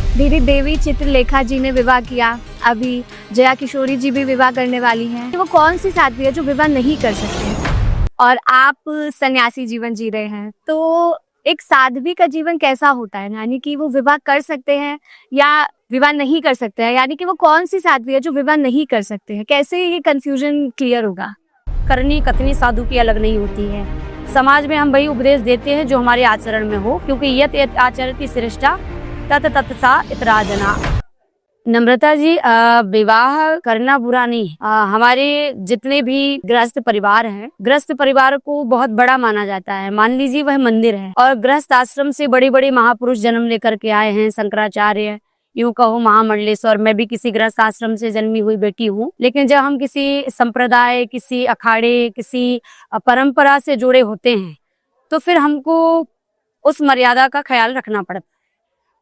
दीदी देवी चित्रलेखा जी ने विवाह किया, अभी जया किशोरी जी भी विवाह करने वाली हैं। वो कौन सी साध्वी है जो विवाह नहीं कर सकते? और आप सन्यासी जीवन जी रहे हैं, तो एक साध्वी का जीवन कैसा होता है? यानी कि वो विवाह कर सकते हैं या विवाह नहीं कर सकते हैं? यानी कि वो कौन सी साध्वी है जो विवाह नहीं कर सकते हैं? कैसे ये कंफ्यूजन क्लियर होगा? करनी कथनी साधु की अलग नहीं होती है। समाज में हम वही उपदेश देते हैं जो हमारे आचरण में हो, क्योंकि यत यत आचरति श्रेष्ठा तत तत सा इतराजना। नम्रता जी, विवाह करना बुरा नहीं है। हमारे जितने भी गृहस्थ परिवार हैं, गृहस्थ परिवार को बहुत बड़ा माना जाता है। मान लीजिए वह मंदिर है और गृहस्थ आश्रम से बड़े बड़े महापुरुष जन्म लेकर के आए हैं, शंकराचार्य, यूं कहो महामंडलेश्वर। मैं भी किसी गृहस्थ आश्रम से जन्मी हुई बेटी हूँ। लेकिन जब हम किसी संप्रदाय, किसी अखाड़े, किसी परंपरा से जुड़े होते हैं तो फिर हमको उस मर्यादा का ख्याल रखना पड़ता है।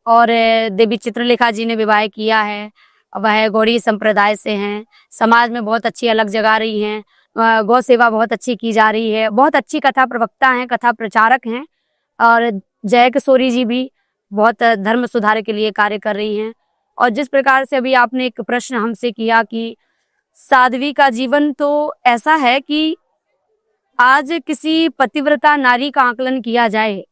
और देवी चित्रलेखा जी ने विवाह किया है, वह गौड़ी संप्रदाय से हैं, समाज में बहुत अच्छी अलग जगा रही हैं, गौ सेवा बहुत अच्छी की जा रही है, बहुत अच्छी कथा प्रवक्ता हैं, कथा प्रचारक हैं। और जया किशोरी जी भी बहुत धर्म सुधार के लिए कार्य कर रही हैं। और जिस प्रकार से अभी आपने एक प्रश्न हमसे किया कि साध्वी का जीवन, तो ऐसा है कि आज किसी पतिव्रता नारी का आकलन किया जाए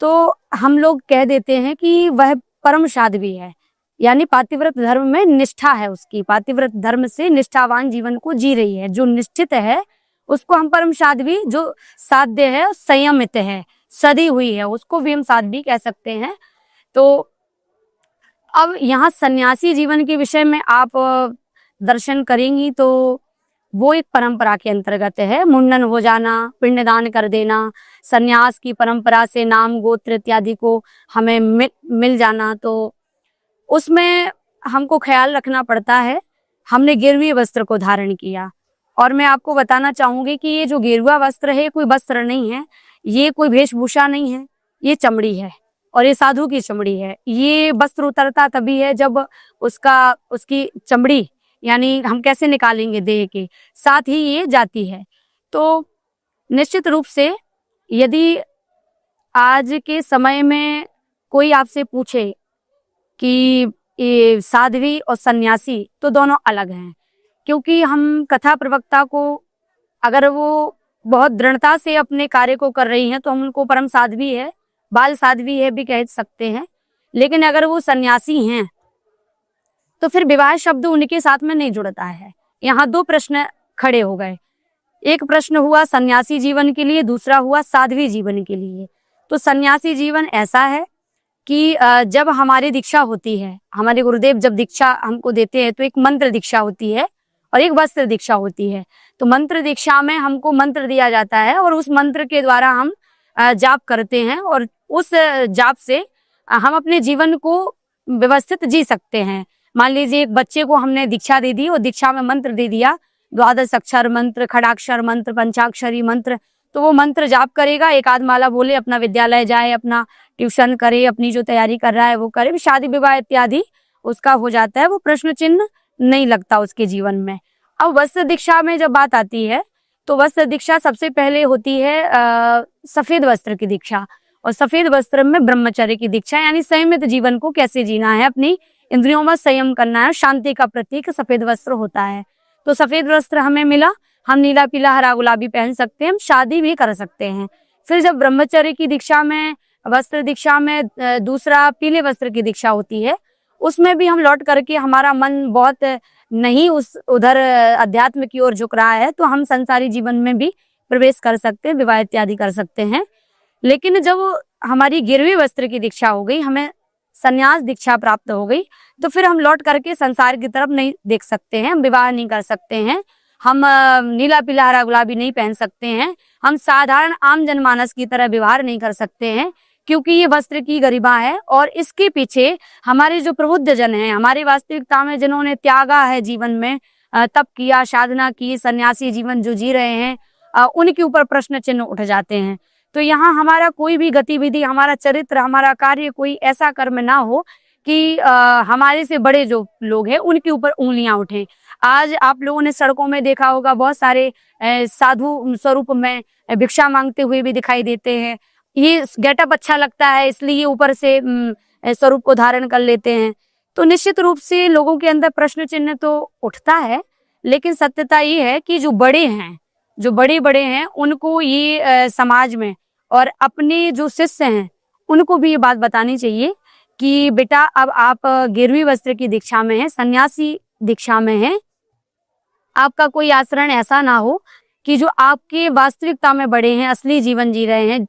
तो हम लोग कह देते हैं कि वह परम साध्वी है, यानी पातिव्रत धर्म में निष्ठा है उसकी, पातिव्रत धर्म से निष्ठावान जीवन को जी रही है, जो निश्चित है उसको हम परम साध्वी, जो साध्य है, संयमित है, सदी हुई है, उसको भी हम साध्वी कह सकते हैं। तो अब यहाँ सन्यासी जीवन के विषय में आप दर्शन करेंगी तो वो एक परंपरा के अंतर्गत है। मुंडन हो जाना, पिंडदान कर देना, सन्यास की परंपरा से नाम गोत्र इत्यादि को हमें मिल जाना, तो उसमें हमको ख्याल रखना पड़ता है। हमने गेरुए वस्त्र को धारण किया और मैं आपको बताना चाहूंगी कि ये जो गेरुआ वस्त्र है, कोई वस्त्र नहीं है, ये कोई वेशभूषा नहीं है, ये चमड़ी है और ये साधु की चमड़ी है। ये वस्त्र उतरता तभी है जब उसकी चमड़ी, यानी हम कैसे निकालेंगे देह के साथ ही ये जाती है। तो निश्चित रूप से यदि आज के समय में कोई आपसे पूछे कि ये साध्वी और सन्यासी, तो दोनों अलग हैं। क्योंकि हम कथा प्रवक्ता को, अगर वो बहुत दृढ़ता से अपने कार्य को कर रही हैं तो हम उनको परम साध्वी है, बाल साध्वी है भी कह सकते हैं। लेकिन अगर वो सन्यासी हैं तो फिर विवाह शब्द उनके साथ में नहीं जुड़ता है। यहाँ दो प्रश्न खड़े हो गए, एक प्रश्न हुआ सन्यासी जीवन के लिए, दूसरा हुआ साध्वी जीवन के लिए। तो सन्यासी जीवन ऐसा है कि जब हमारी दीक्षा होती है, हमारे गुरुदेव जब दीक्षा हमको देते हैं तो एक मंत्र दीक्षा होती है और एक वस्त्र दीक्षा होती है। तो मंत्र दीक्षा में हमको मंत्र दिया जाता है और उस मंत्र के द्वारा हम जाप करते हैं और उस जाप से हम अपने जीवन को व्यवस्थित जी सकते हैं। मान लीजिए एक बच्चे को हमने दीक्षा दे दी और दीक्षा में मंत्र दे दिया, द्वादश अक्षर मंत्र, खड़ाक्षर मंत्र, पंचाक्षरी मंत्र, तो वो मंत्र जाप करेगा, एक आध माला बोले, अपना विद्यालय जाए, अपना ट्यूशन करे, अपनी जो तैयारी कर रहा है वो करे, शादी विवाह इत्यादि उसका हो जाता है, वो प्रश्न चिन्ह नहीं लगता उसके जीवन में। अब वस्त्र दीक्षा में जब बात आती है तो वस्त्र दीक्षा सबसे पहले होती है सफेद वस्त्र की दीक्षा, और सफेद वस्त्र में ब्रह्मचर्य की दीक्षा, यानी संयमित जीवन को कैसे जीना है, अपनी इंद्रियों में संयम करना है, शांति का प्रतीक सफेद वस्त्र होता है। तो सफेद वस्त्र हमें मिला, हम नीला पीला हरा गुलाबी पहन सकते हैं, हम शादी भी कर सकते हैं। फिर जब ब्रह्मचर्य की दीक्षा में, वस्त्र दीक्षा में दूसरा पीले वस्त्र की दीक्षा होती है, उसमें भी हम लौट करके हमारा मन बहुत नहीं उधर अध्यात्म की ओर झुक रहा है, तो हम संसारी जीवन में भी प्रवेश कर सकते हैं, विवाह इत्यादि कर सकते हैं। लेकिन जब हमारी गिरवी वस्त्र की दीक्षा हो गई, हमें संन्यास दीक्षा प्राप्त हो गई, तो फिर हम लौट करके संसार की तरफ नहीं देख सकते हैं, हम विवाह नहीं कर सकते हैं, हम नीला पीला हरा गुलाबी नहीं पहन सकते हैं, हम साधारण आम जनमानस की तरह व्यवहार नहीं कर सकते हैं, क्योंकि ये वस्त्र की गरिमा है। और इसके पीछे हमारे जो प्रबुद्ध जन हैं, हमारी वास्तविकता में जिन्होंने त्यागा है जीवन में, तप किया, साधना की, सन्यासी जीवन जो जी रहे हैं, उनके ऊपर प्रश्न चिन्ह उठ जाते हैं। तो यहाँ हमारा कोई भी गतिविधि, हमारा चरित्र, हमारा कार्य कोई ऐसा कर्म ना हो कि हमारे से बड़े जो लोग हैं उनके ऊपर उंगलियां उठें। आज आप लोगों ने सड़कों में देखा होगा, बहुत सारे साधु स्वरूप में भिक्षा मांगते हुए भी दिखाई देते हैं। ये गेटअप अच्छा लगता है इसलिए ऊपर से स्वरूप को धारण कर लेते हैं, तो निश्चित रूप से लोगों के अंदर प्रश्न चिन्ह तो उठता है। लेकिन सत्यता ये है कि जो बड़े हैं, जो बड़े हैं, उनको ये समाज में और अपने जो शिष्य हैं उनको भी ये बात बतानी चाहिए कि बेटा अब आप गिरवी वस्त्र की दीक्षा में हैं, सन्यासी दीक्षा में हैं। आपका कोई आचरण ऐसा ना हो कि जो आपके वास्तविकता में बड़े हैं, असली जीवन जी रहे हैं,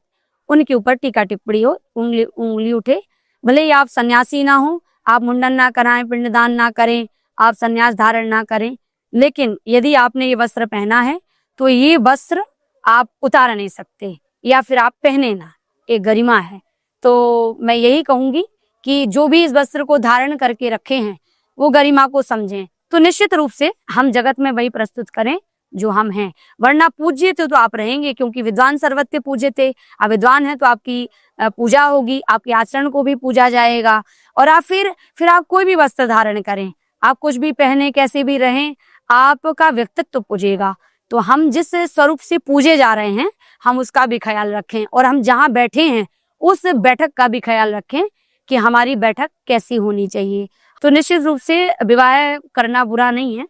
उनके ऊपर टीका टिप्पणी हो, उंगली उठे। भले ही आप सन्यासी ना हो, आप मुंडन ना कराएं, पिंडदान ना करें, आप सन्यास धारण ना करें, लेकिन यदि आपने ये वस्त्र पहना है तो ये वस्त्र आप उतार नहीं सकते या फिर आप पहने ना, एक गरिमा है। तो मैं यही कहूंगी कि जो भी इस वस्त्र को धारण करके रखे हैं वो गरिमा को समझें, तो निश्चित रूप से हम जगत में वही प्रस्तुत करें जो हम हैं। वरना पूज्य तो आप रहेंगे, क्योंकि विद्वान सर्वत्र पूज्य थे। आप विद्वान हैं तो आपकी पूजा होगी, आपके आचरण को भी पूजा जाएगा। और आप फिर आप कोई भी वस्त्र धारण करें, आप कुछ भी पहने, कैसे भी रहें, आपका व्यक्तित्व पूजेगा। तो हम जिस स्वरूप से पूजे जा रहे हैं हम उसका भी ख्याल रखें, और हम जहाँ बैठे हैं उस बैठक का भी ख्याल रखें कि हमारी बैठक कैसी होनी चाहिए। तो निश्चित रूप से विवाह करना बुरा नहीं है,